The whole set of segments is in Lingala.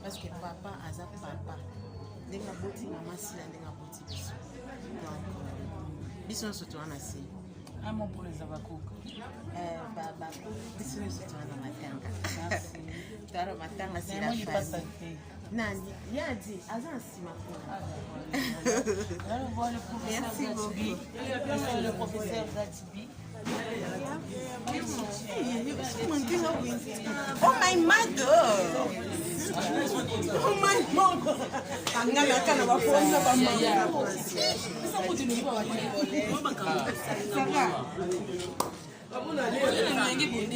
Parce que papa a sa papa. Denga boti maman si la denga boti biso. Donc biso surtout en assis. Un mot pour les avocats. Baba biso surtout en matanga. Merci. Taro matanga c'est la phase. Nani, il a dit, Azan Sima. Merci beaucoup. Le professeur Gatibi. Oh my mother! Oh my mom!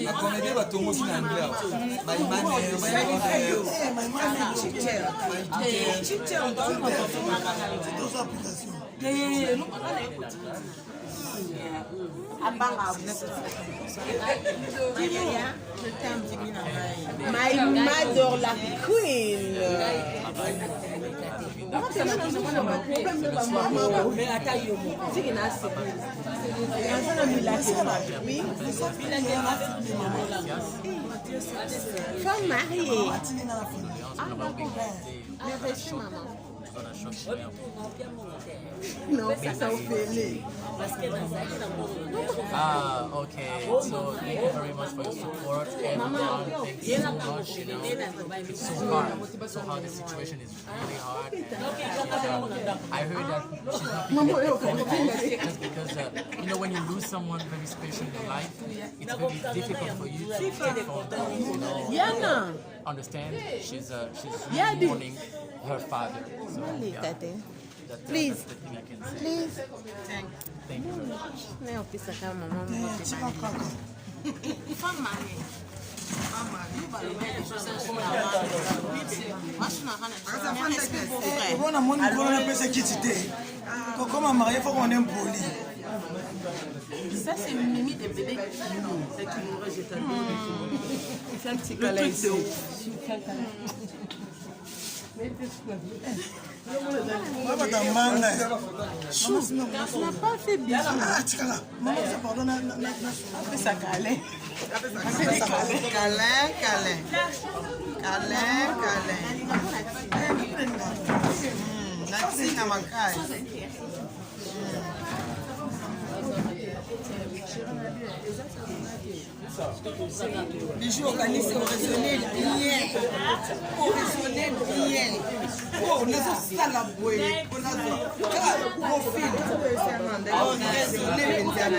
Akomede batongo sina anglais. My mother, la queen. Femme mariée. Ah, mais reçu, maman. No, ça fait. Ah, okay. So thank you very much for your support. Everyone, thank you so much. You know, it's so hard. So hard. The situation is really hard. I heard that she's not being just because you know when you lose someone very special in your life, it's very difficult for you to take on. You know, understand? She's mourning her father. So, yeah. Please. That's the thing I can say. Please. Thank you very much. Ça c'est Mimi des bébés qui m'aurait jeté il fait un petit câlin ici. On n'a pas fait bisous. Ça câlin. Bijou organisé, on raisonnait bien. On raisonnait bien. Oh, on a ça la bouée. On a ça. On file. On raisonnait bien.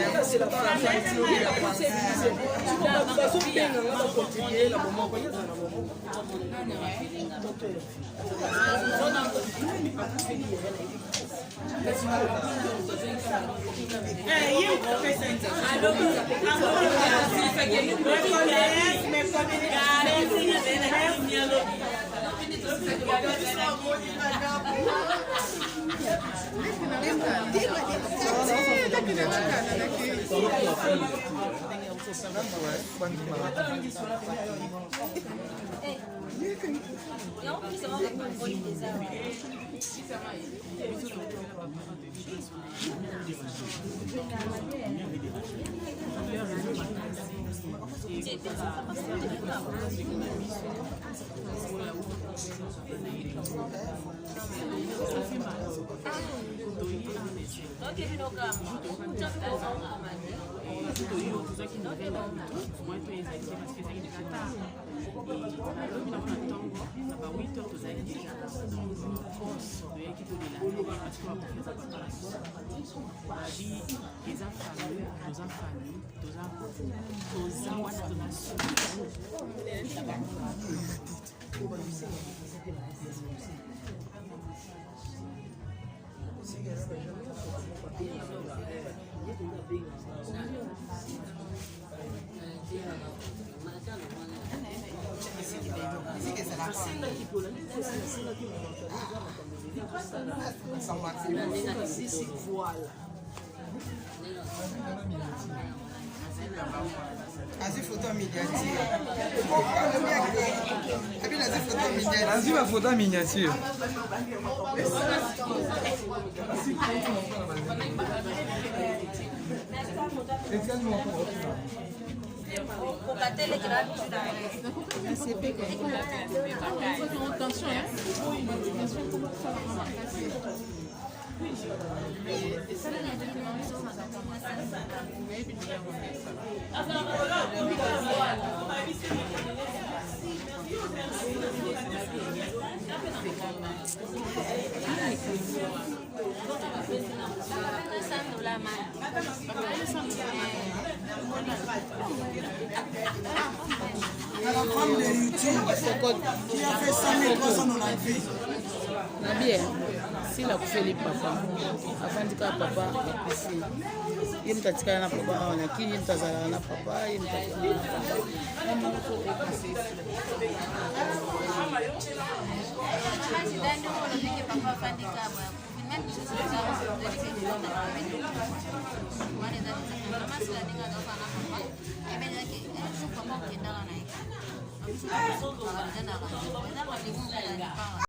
As if photo miniature. As if a photo miniature. La femme de YouTube qui a fait 100 000 personnes en vie. Bien, si la kufeli papa, afandika papa apesi. Ye mtatika na papa wana kini mtazala na papa, ye mtatika na papa.